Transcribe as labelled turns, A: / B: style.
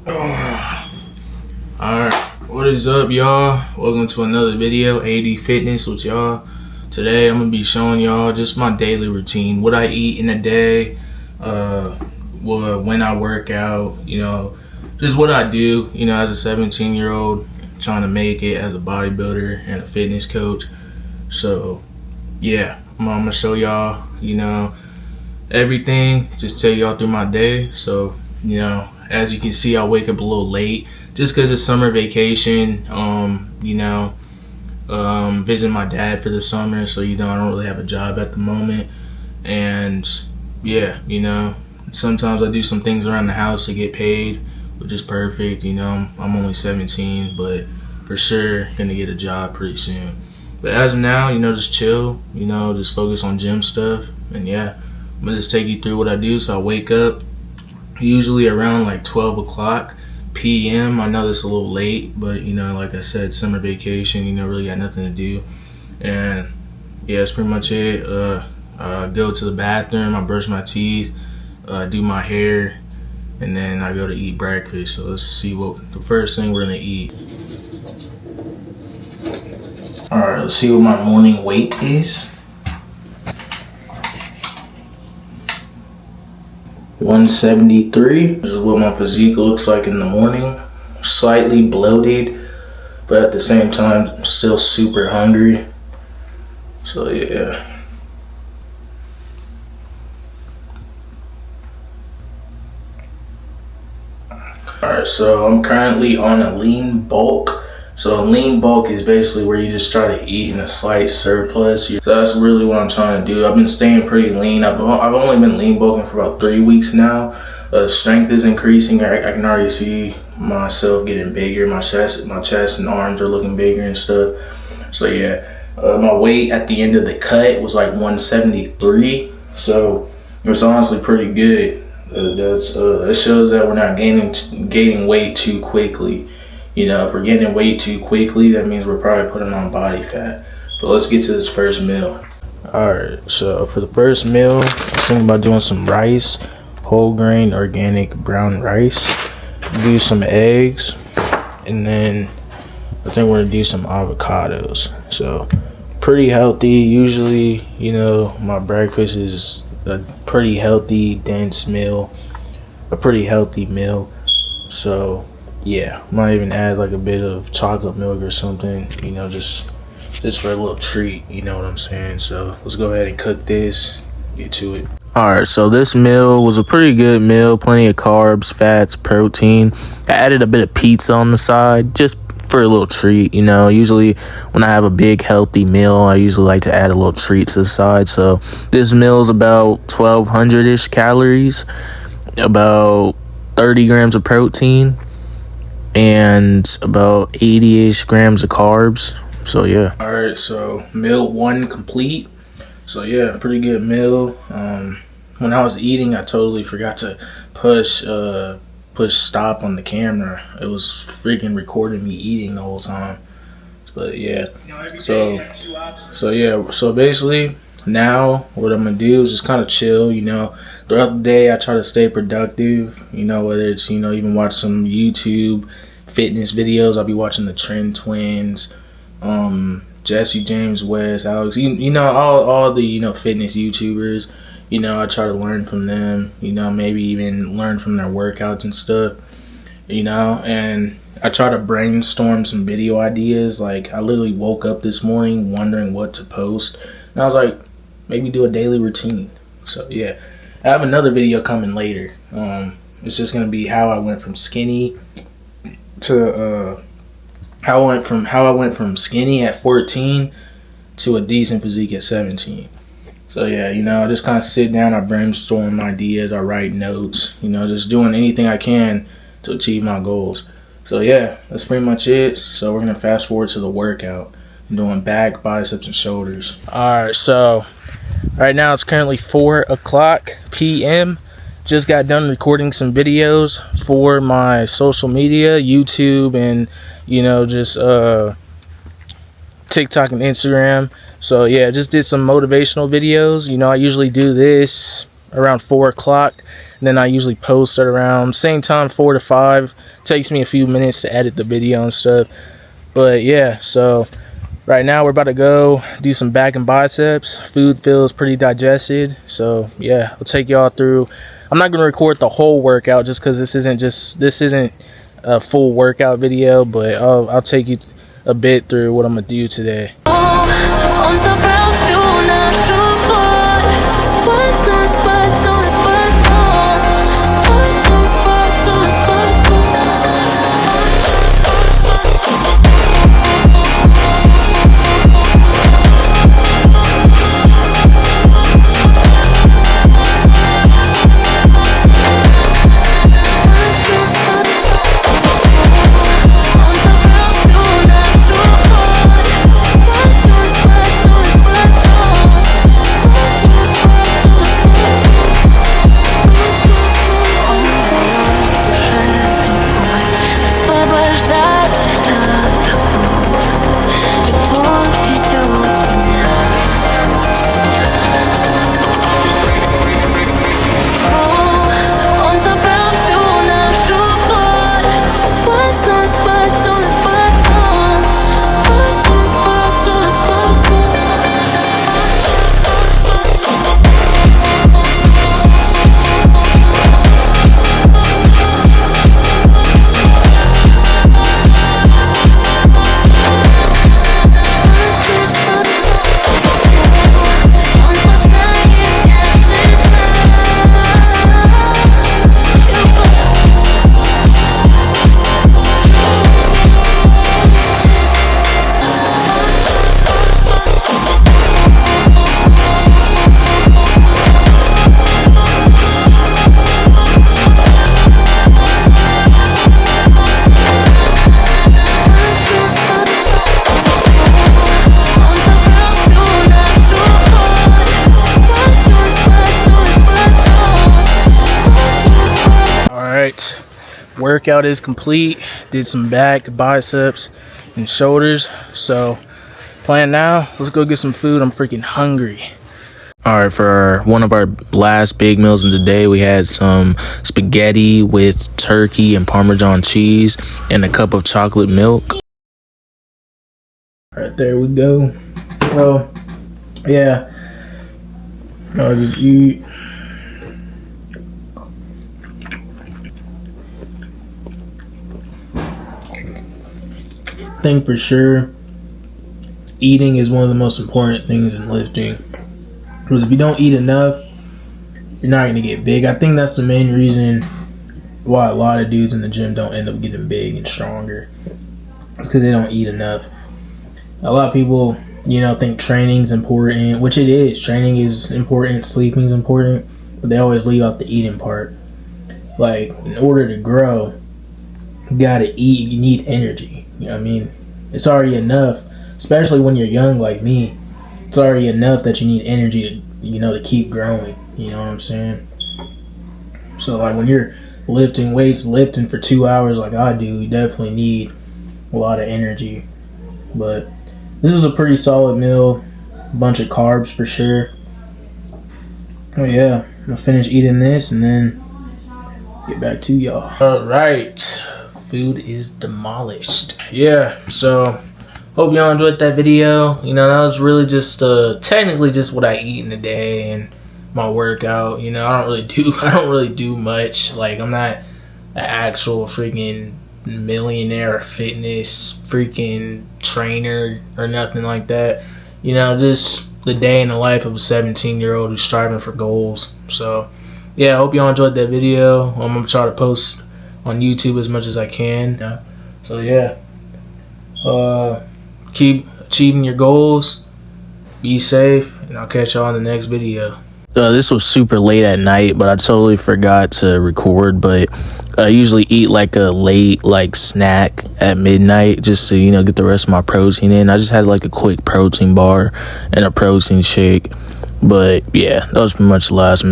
A: Alright, what is up, y'all? Welcome to another video, AD Fitness with y'all. Today I'm gonna be showing y'all just my daily routine, what I eat in a day, when I work out, just what I do, as a 17-year-old trying to make it as a bodybuilder and a fitness coach. So yeah, I'm gonna show y'all, everything, just take y'all through my day. So, as you can see, I wake up a little late just because it's summer vacation. Visiting my dad for the summer, so I don't really have a job at the moment. And yeah, sometimes I do some things around the house to get paid, which is perfect. I'm only 17, but for sure gonna get a job pretty soon. But as of now, just chill, just focus on gym stuff. And yeah, I'm gonna just take you through what I do. So I wake up usually around like 12 o'clock p.m. I know this is a little late, but like I said, summer vacation, really got nothing to do. And yeah, that's pretty much it. Go to the bathroom, I brush my teeth, do my hair, and then I go to eat breakfast. So let's see what the first thing we're gonna eat. Alright, let's see what my morning weight is. 173. This is what my physique looks like in the morning. Slightly bloated, but at the same time, I'm still super hungry. So yeah. Alright, so I'm currently on a lean bulk. So a lean bulk is basically where you just try to eat in a slight surplus. So that's really what I'm trying to do. I've been staying pretty lean. I've only been lean bulking for about 3 weeks now. Strength is increasing. I can already see myself getting bigger. My chest and arms are looking bigger and stuff. So yeah, my weight at the end of the cut was like 173. So it's honestly pretty good. It shows that we're not gaining weight too quickly. If we're getting weight too quickly, that means we're probably putting on body fat. But let's get to this first meal. Alright, so for the first meal, I was thinking about doing some rice, whole grain, organic brown rice. Do some eggs, and then I think we're gonna do some avocados. So pretty healthy. Usually, my breakfast is a pretty healthy, dense meal, a pretty healthy meal. So yeah, might even add like a bit of chocolate milk or something, just for a little treat, you know what I'm saying? So let's go ahead and cook this, get to it. Alright, so this meal was a pretty good meal, plenty of carbs, fats, protein. I added a bit of pizza on the side, just for a little treat, Usually when I have a big healthy meal, I usually like to add a little treat to the side. So this meal is about 1,200-ish calories, about 30 grams of protein, and about 80-ish grams of carbs. So yeah. All right, so meal 1 complete. So yeah, pretty good meal. When I was eating, I totally forgot to push stop on the camera. It was freaking recording me eating the whole time. But yeah, so basically now what I'm gonna do is just kind of chill. Throughout the day I try to stay productive, whether it's even watch some YouTube fitness videos. I'll be watching the Trend Twins, Jesse James West, Alex, all the fitness YouTubers. I try to learn from them, maybe even learn from their workouts and stuff, and I try to brainstorm some video ideas. Like I literally woke up this morning wondering what to post, and I was like, maybe do a daily routine. So yeah, I have another video coming later. It's just gonna be how I went from skinny to how I went from skinny at 14 to a decent physique at 17. So yeah, I just kind of sit down, I brainstorm ideas, I write notes, just doing anything I can to achieve my goals. So yeah, that's pretty much it. So we're gonna fast forward to the workout. I'm doing back, biceps, and shoulders. All right, so right now it's currently 4 o'clock p.m. Just got done recording some videos for my social media, YouTube, and just TikTok and Instagram. So yeah, just did some motivational videos. I usually do this around 4 o'clock. then I usually post at around same time, 4 to 5. Takes me a few minutes to edit the video and stuff. But yeah, so right now we're about to go do some back and biceps. Food feels pretty digested, so yeah, I'll take y'all through. I'm not gonna record the whole workout just because this isn't a full workout video, but I'll take you a bit through what I'm gonna do today. Alright, workout is complete. Did some back, biceps, and shoulders. So, plan now, let's go get some food. I'm freaking hungry. Alright, for one of our last big meals of the day, we had some spaghetti with turkey and Parmesan cheese and a cup of chocolate milk. Alright, there we go. Well, yeah. I'll just eat. I think for sure eating is one of the most important things in lifting, because if you don't eat enough, you're not going to get big. I think that's the main reason why a lot of dudes in the gym don't end up getting big and stronger, because they don't eat enough. A lot of people, think training's important, which it is. Training is important, sleeping is important, but they always leave out the eating part. Like, in order to grow, you gotta eat. You need energy. It's already enough, especially when you're young like me. It's already enough that you need energy to, to keep growing. You know what I'm saying? So, like, when you're lifting weights, lifting for 2 hours like I do, you definitely need a lot of energy. But this is a pretty solid meal. A bunch of carbs for sure. Oh yeah, I'm gonna finish eating this and then get back to y'all. Alright. Food is demolished. Yeah, so hope y'all enjoyed that video. That was really just technically just what I eat in a day and my workout. I don't really do much. Like, I'm not an actual freaking millionaire or fitness freaking trainer or nothing like that. Just the day in the life of a 17-year-old who's striving for goals. So yeah, I hope y'all enjoyed that video. I'm gonna try to post on YouTube as much as I can. So yeah, keep achieving your goals, be safe, and I'll catch y'all in the next video. This was super late at night, but I totally forgot to record. But I usually eat like a late snack at midnight just to get the rest of my protein in. I just had like a quick protein bar and a protein shake. But yeah, that was pretty much the last minute.